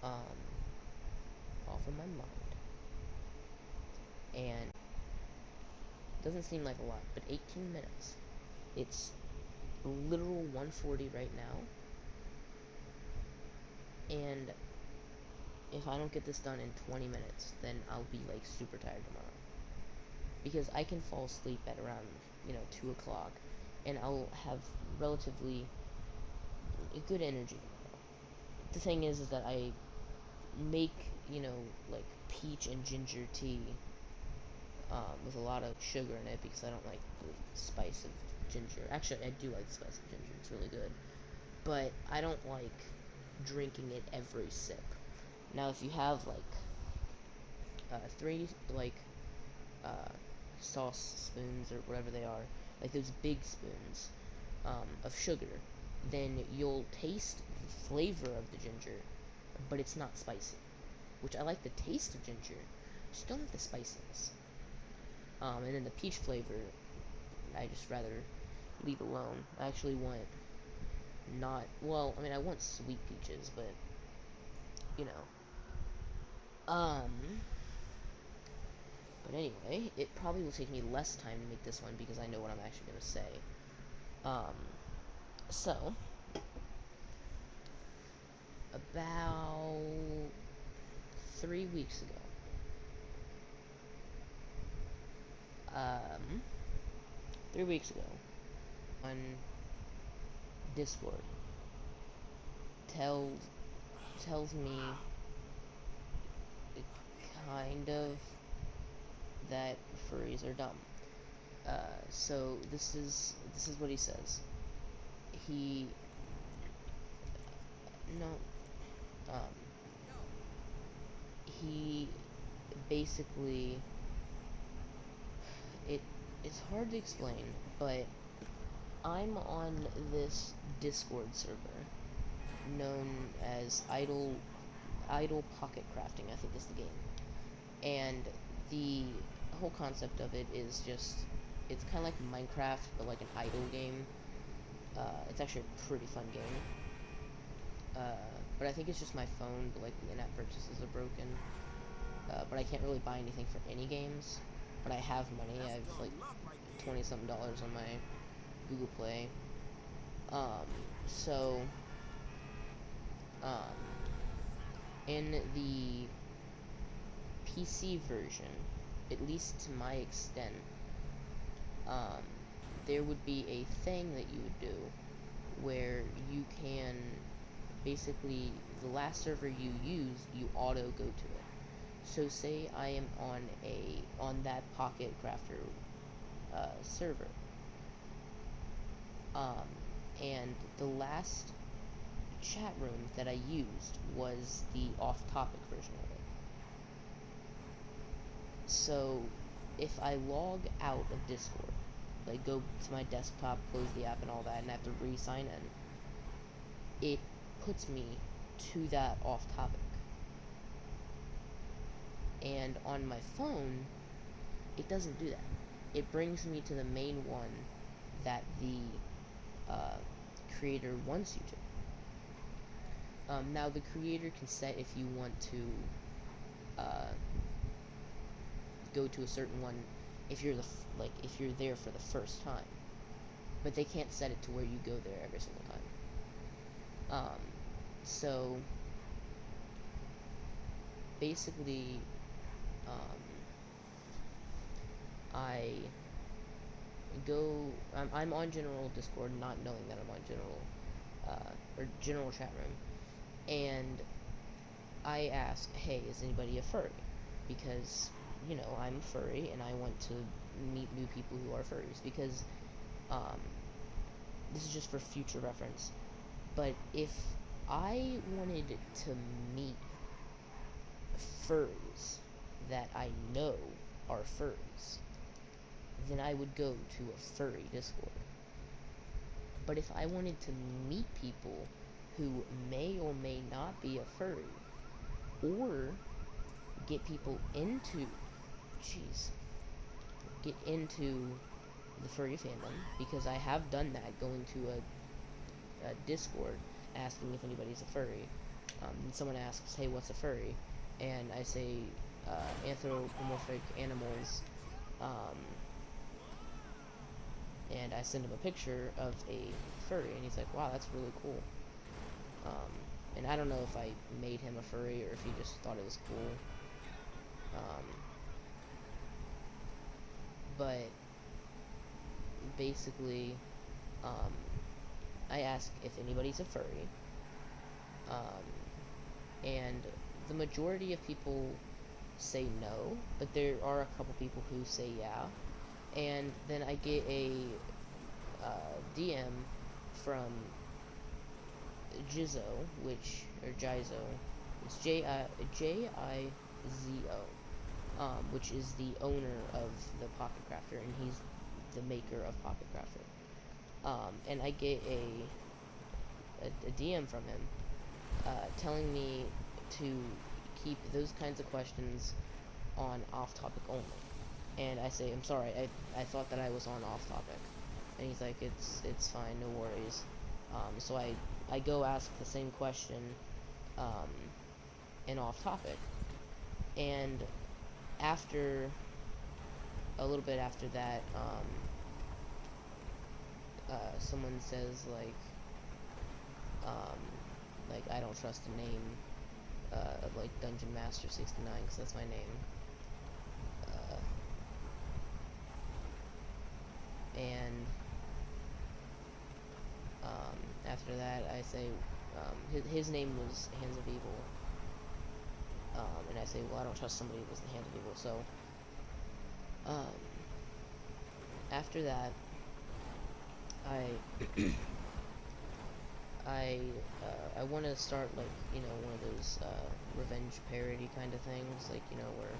um, off of my mind, and it doesn't seem like a lot, but 18 minutes. It's literal 1:40 right now, and if I don't get this done in 20 minutes, then I'll be like super tired tomorrow. Because I can fall asleep at around, 2 o'clock, and I'll have relatively good energy. The thing is that I make, like peach and ginger tea with a lot of sugar in it because I don't like the spice of ginger. Actually, I do like the spice of ginger. It's really good. But I don't like drinking it every sip. Now, if you have like three uh, sauce spoons or whatever they are, like those big spoons of sugar, then you'll taste the flavor of the ginger, but it's not spicy. Which I like the taste of ginger, just don't like the spiciness. And then the peach flavor, I just rather leave alone. I actually want not, well, I mean, I want sweet peaches, but, you know. But anyway, it probably will take me less time to make this one because I know what I'm actually going to say. Um, so, about 3 weeks ago, um, 3 weeks ago, on Discord, tells tells me kind of that furries are dumb. So this is what he says. He no um he basically it it's hard to explain, but I'm on this Discord server known as Idle Pocket Crafting, I think is the game. And the whole concept of it is just it's kind of like Minecraft but like an idle game. It's actually a pretty fun game. But I think it's just my phone, but like the in-app purchases are broken. But I can't really buy anything for any games. But I have money. I have like 20 something dollars on my Google Play. Um, so, um, in the PC version, at least to my extent, um, there would be a thing that you would do where you can basically the last server you use, you auto go to it. So say I am on that Pocket Crafter server, um, and the last chat room that I used was the off-topic version of it. So if I log out of Discord, like go to my desktop, close the app and all that, and I have to re-sign in, it puts me to that off-topic. And on my phone, it doesn't do that. It brings me to the main one that the creator wants you to. Now the creator can set if you want to go to a certain one if you're if you're there for the first time, but they can't set it to where you go there every single time. So basically, um, I I'm on general Discord, not knowing that I'm on general or general chat room, and I ask, hey, is anybody a furry? Because I'm a furry and I want to meet new people who are furries because um, this is just for future reference. But if I wanted to meet furries that I know are furries, then I would go to a furry Discord. But if I wanted to meet people who may or may not be a furry, or get people into, jeez, get into the furry fandom, because I have done that, going to a Discord asking if anybody's a furry. And someone asks, hey, what's a furry? And I say, anthropomorphic animals, um, and I send him a picture of a furry, and he's like, wow, that's really cool. And I don't know if I made him a furry or if he just thought it was cool. But basically, um, I ask if anybody's a furry, um, and the majority of people say no, but there are a couple people who say yeah, and then I get a DM from Jizo, or Jizo, it's Jizo, which is the owner of the Pocket Crafter, and he's the maker of Pocket Crafter. And I get a DM from him telling me to keep those kinds of questions on off-topic only. And I say, I'm sorry, I thought that I was on off-topic. And he's like, it's fine, no worries. So I go ask the same question in off-topic. And after, a little bit after that, someone says, like, I don't trust the name of, like, Dungeon Master 69, because that's my name. And after that, I say, his name was Hands of Evil. And I say, well, I don't trust somebody who was the Hand of Evil. So, after that, I want to start, like, you know, one of those revenge parody kind of things, like, you know, where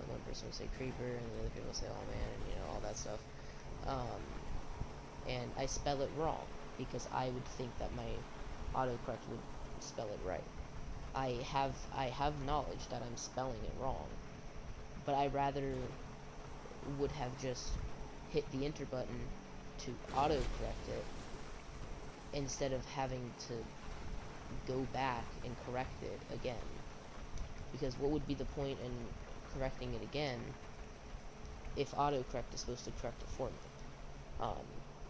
one person will say creeper and the other people will say, oh man, and, you know, all that stuff. And I spell it wrong because I would think that my autocorrect would spell it right. I have knowledge that I'm spelling it wrong, but I rather would have just hit the enter button to autocorrect it instead of having to go back and correct it again. Because what would be the point in correcting it again if autocorrect is supposed to correct it for me?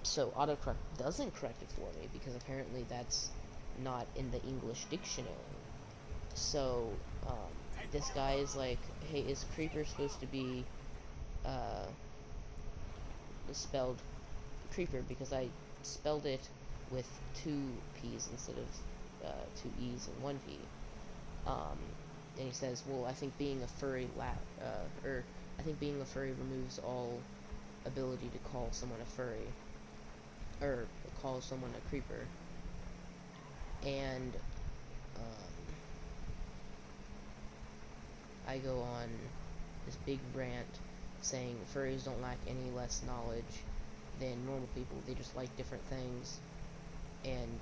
So autocorrect doesn't correct it for me because apparently that's not in the English dictionary. So this guy is like, hey, is creeper supposed to be spelled creeper? Because I spelled it with 2 P's instead of 2 E's and 1 P. And he says, well, I think being a furry I think being a furry removes all ability to call someone a furry, or call someone a creeper. And I go on this big rant saying furries don't lack any less knowledge than normal people. They just like different things, and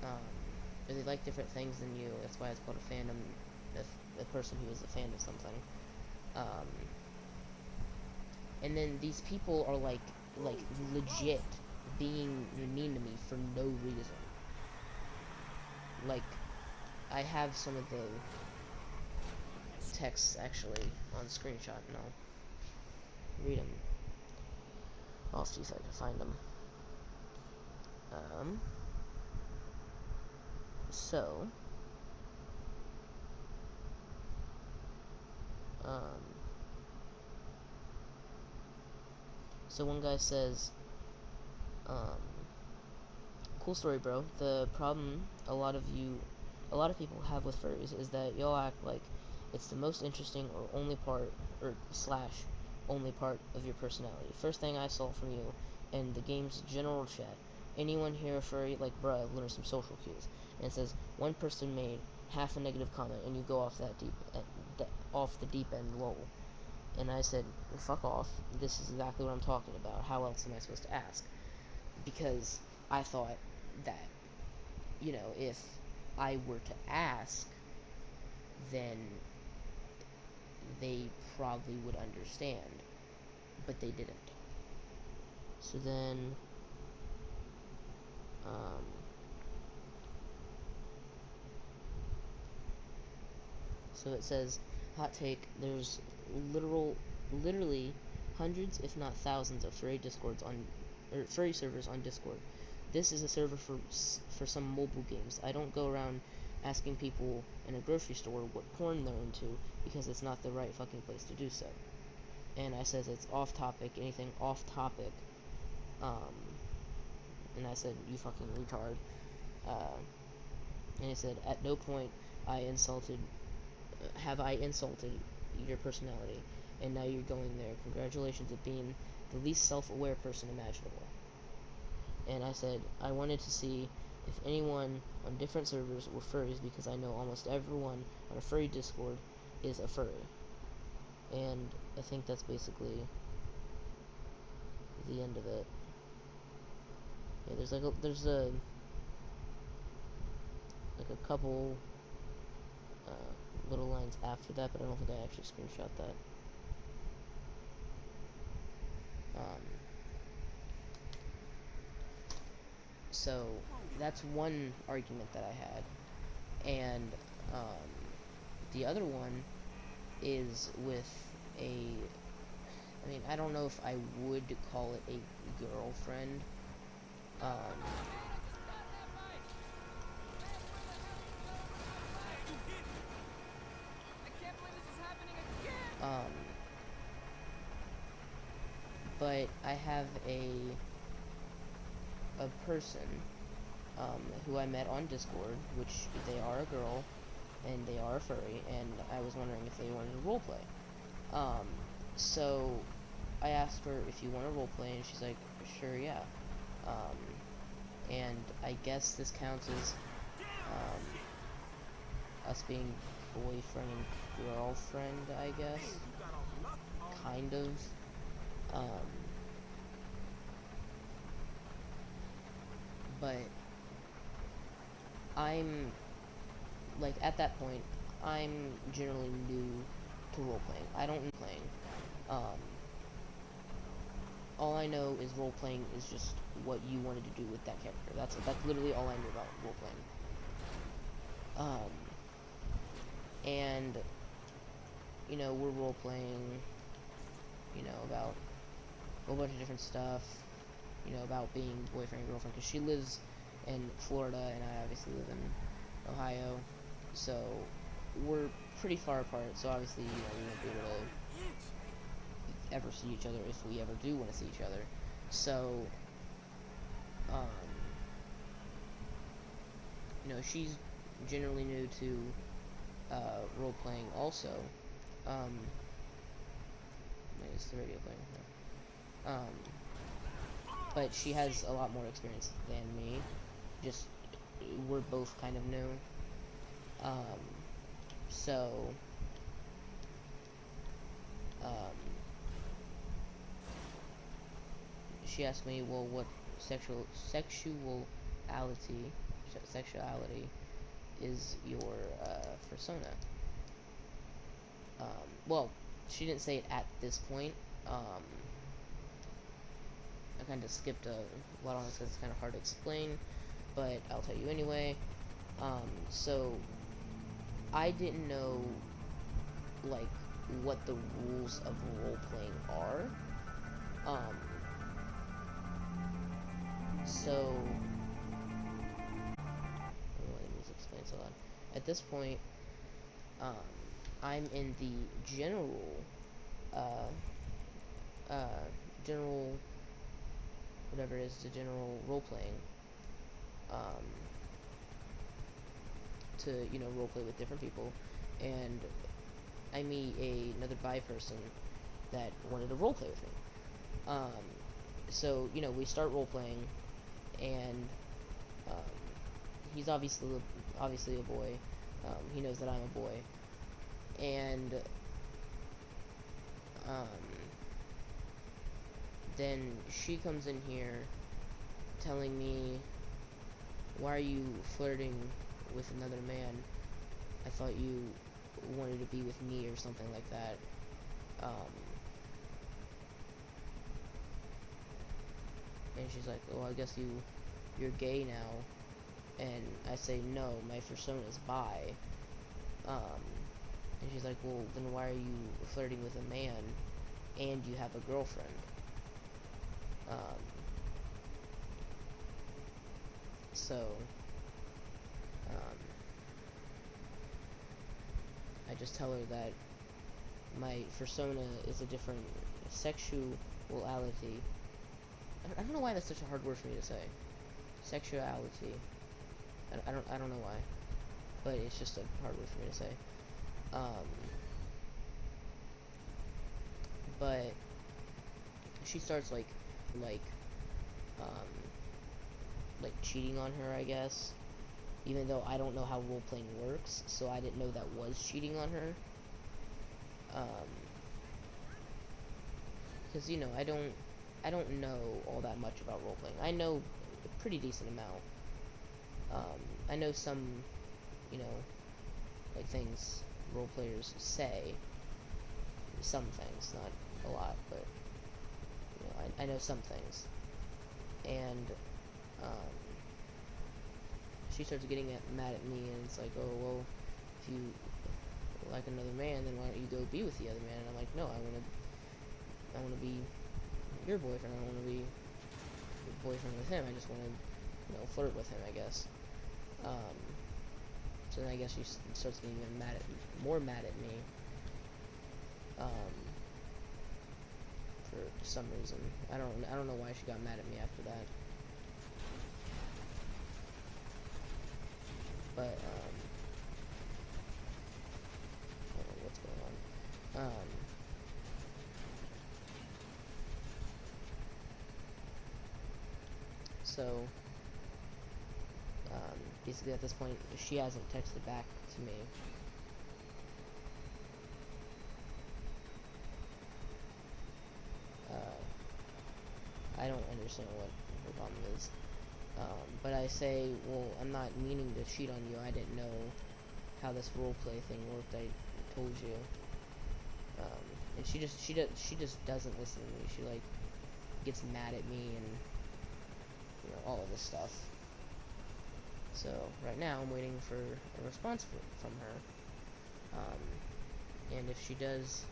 or they like different things than you. That's why it's called a fandom. A person who is a fan of something. And then these people are like legit being mean to me for no reason. Like, I have some of the texts actually on screenshot, and I'll read them. I'll see if I can find them. So, so one guy says, cool story, bro. The problem a lot of people have with furries is that y'all act like it's the most interesting or only part, or slash only part of your personality. First thing I saw from you in the game's general chat, anyone here a furry? Like, bruh, learn some social cues. And it says one person made half a negative comment, and you go off off the deep end, lol. And I said, well, fuck off. This is exactly what I'm talking about. How else am I supposed to ask? Because I thought that, you know, if I were to ask, then they probably would understand, but they didn't. So then, So it says, hot take, there's literally hundreds, if not thousands, of furry furry servers on Discord. This is a server for some mobile games. I don't go around asking people in a grocery store what porn they're into, because it's not the right fucking place to do so. And I says it's off topic, anything off topic. And I said, you fucking retard. And he said, at no point have I insulted your personality, and now you're going there. Congratulations at being the least self-aware person imaginable. And I said, I wanted to see if anyone on different servers were furries, because I know almost everyone on a furry Discord is a furry. And I think that's basically the end of it. Yeah, there's a couple little lines after that, but I don't think I actually screenshot that. So that's one argument that I had, and the other one is with I mean, I don't know if I would call it a girlfriend. But I have a person who I met on Discord, which they are a girl, and they are a furry, and I was wondering if they wanted to roleplay. So I asked her if you want to roleplay, and she's like, sure, yeah. And I guess this counts as us being boyfriend and girlfriend, I guess. Kind of. But I'm, like, at that point, I'm generally new to role-playing. I don't know playing. All I know is role-playing is just what you wanted to do with that character. That's literally all I knew about role-playing. And, you know, we're role-playing, you know, about a whole bunch of different stuff, you know, about being boyfriend and girlfriend, because she lives in Florida, and I obviously live in Ohio, so we're pretty far apart, so obviously, you know, we won't be able to ever see each other if we ever do want to see each other. So, you know, she's generally new to role-playing also. Wait, is the radio playing? But she has a lot more experience than me. Just, we're both kind of new. So, she asked me, well, what sexuality is your persona? Well, she didn't say it at this point. I kind of skipped a lot on this because it's kind of hard to explain, but I'll tell you anyway. So I didn't know, like, what the rules of role-playing are. So let me explain so loud. At this point, I'm in the general whatever it is, the general role-playing, to, you know, roleplay with different people, and I meet another bi person that wanted to roleplay with me. So, you know, we start roleplaying, and he's obviously a boy. He knows that I'm a boy, and then she comes in here telling me, why are you flirting with another man? I thought you wanted to be with me, or something like that. And she's like, oh, I guess you're gay now. And I say, no, my persona is bi. And she's like, well, then why are you flirting with a man and you have a girlfriend? Um, so, um, I just tell her that my persona is a different sexuality. I don't know why that's such a hard word for me to say. Sexuality. I don't know why, but it's just a hard word for me to say. Um, but she starts like, um, like cheating on her, I guess. Even though I don't know how role playing works, so I didn't know that was cheating on her. Because I don't know all that much about role playing. I know a pretty decent amount. I know some, you know, like things role players say. Some things, not a lot, but you know, I know some things. And um, she starts getting mad at me, and it's like, oh well, if you like another man, then why don't you go be with the other man? And I'm like, no, I want to be your boyfriend. I don't want to be your boyfriend with him. I just want to, you know, flirt with him, I guess. So then I guess she starts getting even more mad at me. For some reason, I don't know why she got mad at me after that. But I don't know what's going on. So basically at this point, she hasn't texted back to me. I don't understand what her problem is. But I say, well, I'm not meaning to cheat on you. I didn't know how this roleplay thing worked. I told you. And she just doesn't listen to me. She like gets mad at me and you know all of this stuff. So right now I'm waiting for a response from her. And if she does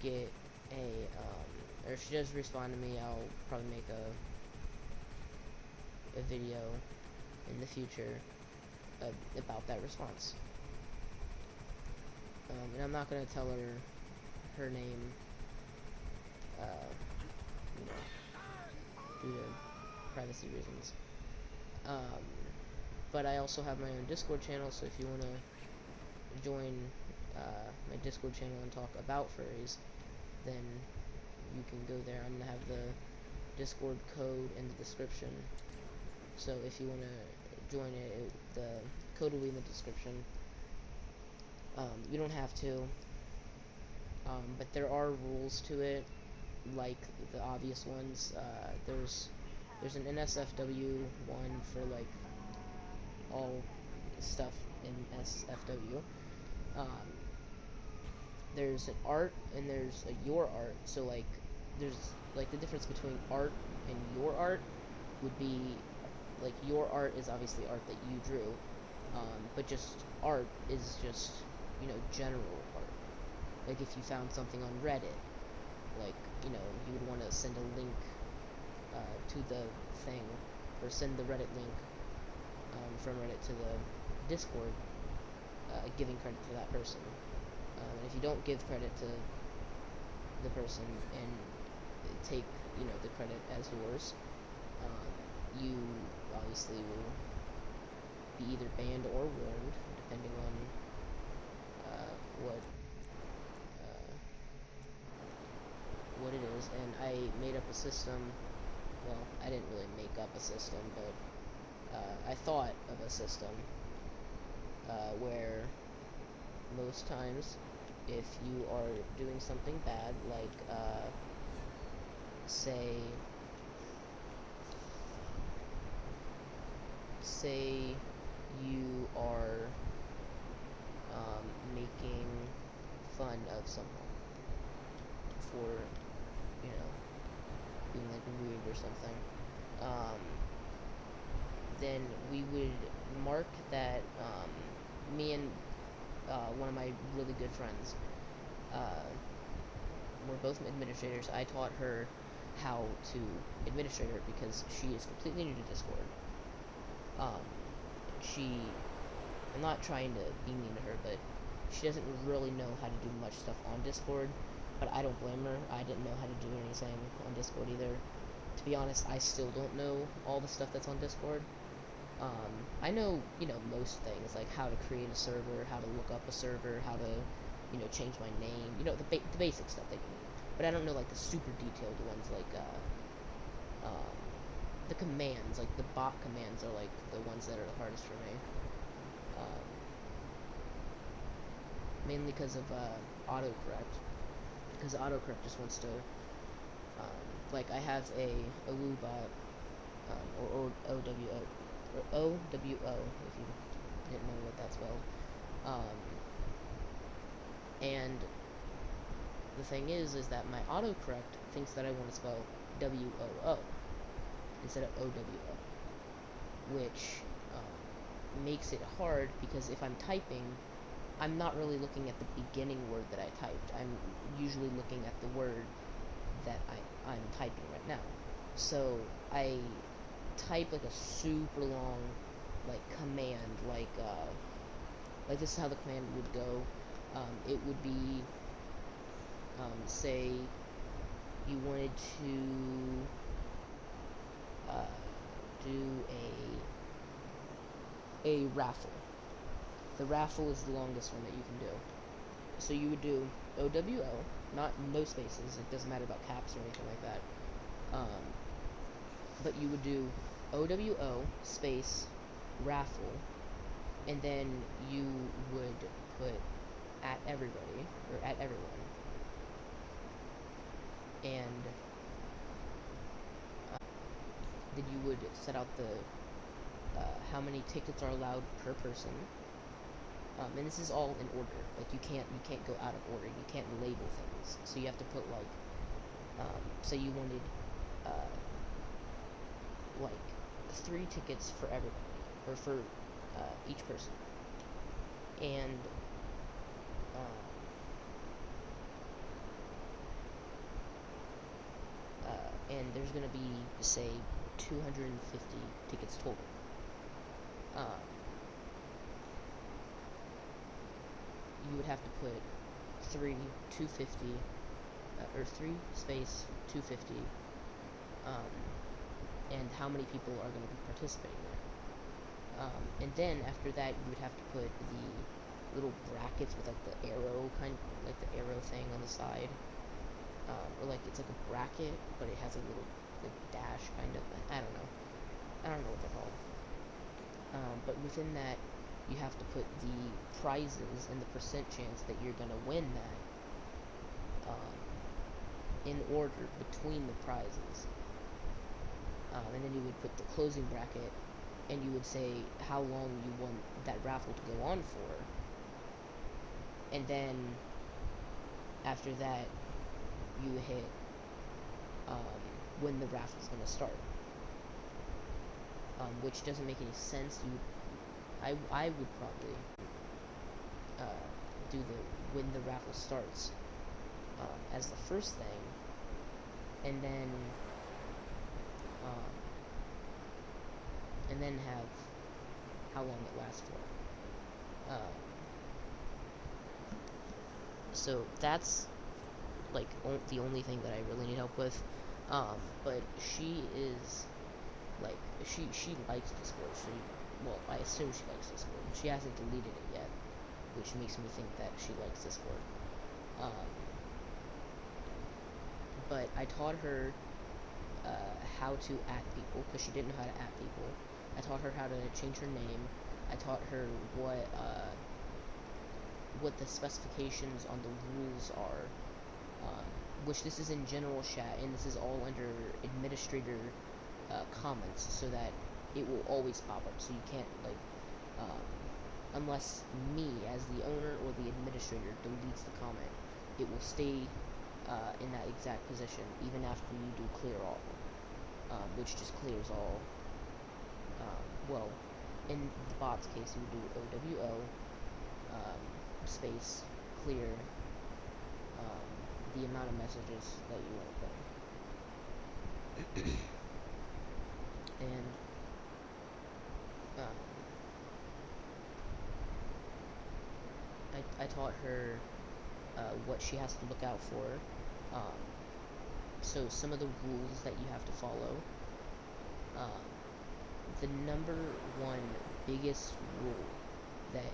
get or if she does respond to me, I'll probably make a video in the future about that response. And I'm not gonna tell her name, you know, due to privacy reasons. But I also have my own Discord channel, so if you wanna join my Discord channel and talk about furries, then you can go there. I'm gonna have the Discord code in the description. So if you want to join it, the code will be in the description. You don't have to, but there are rules to it, like the obvious ones. There's an NSFW one for like all stuff in SFW. There's an art and there's a your art. So like there's like the difference between art and your art would be like your art is obviously art that you drew, but just art is just, you know, general art. Like if you found something on Reddit, like, you know, you would want to send a link to the thing, or send the Reddit link from Reddit to the Discord, giving credit to that person. And if you don't give credit to the person and take, you know, the credit as yours, you obviously will be either banned or warned, depending on what it is. And I made up a system. Well, I didn't really make up a system, but I thought of a system where most times, if you are doing something bad, like say you are making fun of someone for, you know, being like rude or something, then we would mark that me and one of my really good friends. We're both administrators. I taught her how to administrate it because she is completely new to Discord. Um, I'm not trying to be mean to her, but she doesn't really know how to do much stuff on Discord, but I don't blame her. I didn't know how to do anything on Discord either. To be honest, I still don't know all the stuff that's on Discord. I know, most things, like how to create a server, how to look up a server, how to, change my name, the basic stuff that you need. But I don't know, like, the super detailed ones, like, the commands, like, the bot commands are, like, the ones that are the hardest for me. Mainly because of, autocorrect. Because autocorrect just wants to, like, I have a woo bot, or OWO, or OWO, if you didn't know what that's spelled. And the thing is that my autocorrect thinks that I want to spell WOO instead of OWO, which makes it hard because if I'm typing, I'm not really looking at the beginning word that I typed. I'm usually looking at the word that I'm typing right now. So I type like a super long command, like this is how the command would go. It would be say you wanted to do a raffle. The raffle is the longest one that you can do. So you would do OWO, no spaces. It doesn't matter about caps or anything like that. But you would do OWO space raffle, and then you would put at everybody or at everyone, and then you would set out the how many tickets are allowed per person. And this is all in order. Like you can't go out of order. You can't label things. So you have to put like, say you wanted like 3 tickets for everybody or for each person, and there's gonna be say 250 tickets total. You would have to put 250, or 3 space 250, and how many people are going to be participating there. And then after that, you would have to put the little brackets with like the arrow like the arrow thing on the side, or like it's like a bracket, but it has a little like dash kind of. I don't know what they're called. But within that, you have to put the prizes and the percent chance that you're gonna win that in order between the prizes. And then you would put the closing bracket, and you would say how long you want that raffle to go on for. And then after that, you hit when the raffle's gonna start. Which doesn't make any sense. I would probably do the when the raffle starts as the first thing, and then have how long it lasts for. So that's like the only thing that I really need help with. But she is like she likes Discord. Well, I assume she likes Discord. She hasn't deleted it yet, which makes me think that she likes Discord. But I taught her how to @, because she didn't know how to @. I taught her how to change her name. I taught her what the specifications on the rules are, which this is in general chat, and this is all under administrator comments, so that it will always pop up, so you can't unless me as the owner or the administrator deletes the comment, it will stay in that exact position even after you do clear all, which just clears all. Well, in the bot's case, you would do OWO, space clear the amount of messages that you want to put. And um, I taught her what she has to look out for. Um, so some of the rules that you have to follow. Um, the number one biggest rule that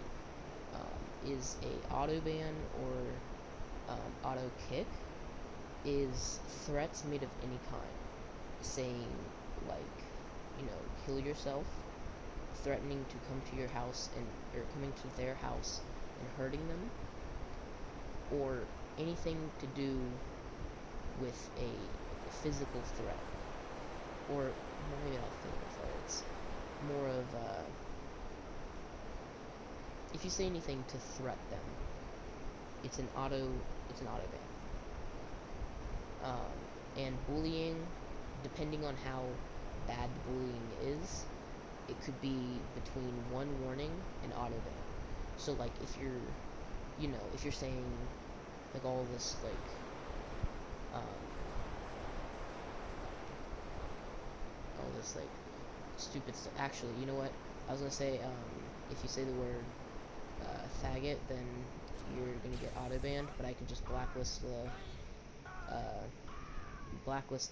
is a auto ban or auto kick is threats made of any kind, saying like, kill yourself, threatening to come to your house and or coming to their house and hurting them, or anything to do with a physical threat, or well, maybe not physical threat. It's more of if you say anything to threat them, it's an auto ban. And bullying, depending on how bad the bullying is, it could be between one warning and auto ban. So like if you're saying like all this like stupid stuff. Actually, you know what? I was gonna say if you say the word faggot, then you're gonna get auto banned. But I can just blacklist the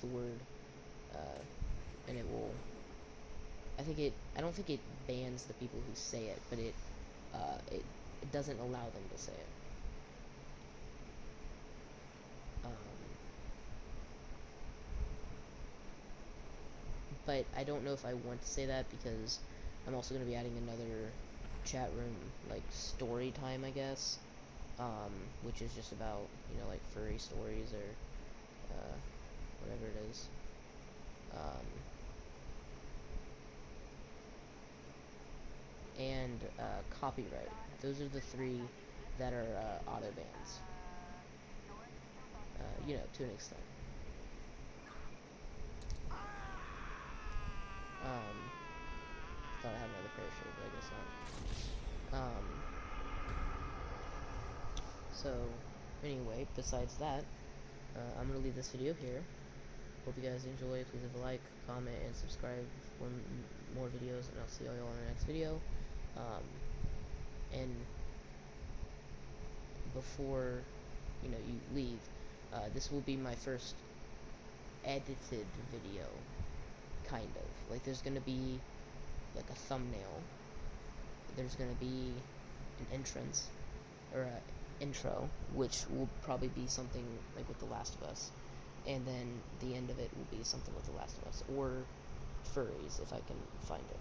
word, and it will. I don't think it bans the people who say it, but it doesn't allow them to say it. But I don't know if I want to say that because I'm also going to be adding another chat room, like story time, I guess, which is just about, like furry stories or whatever it is. And copyright. Those are the three that are auto bans, to an extent. Thought I had another parachute, but I guess not. So, anyway, besides that, I'm going to leave this video here. Hope you guys enjoy. Please leave a like, comment, and subscribe for more videos, and I'll see y'all in the next video. And before, you leave, this will be my first edited video, kind of. Like, there's going to be, like, a thumbnail. There's going to be an entrance, or a intro, which will probably be something like with The Last of Us, and then the end of it will be something with The Last of Us, or Furries, if I can find it.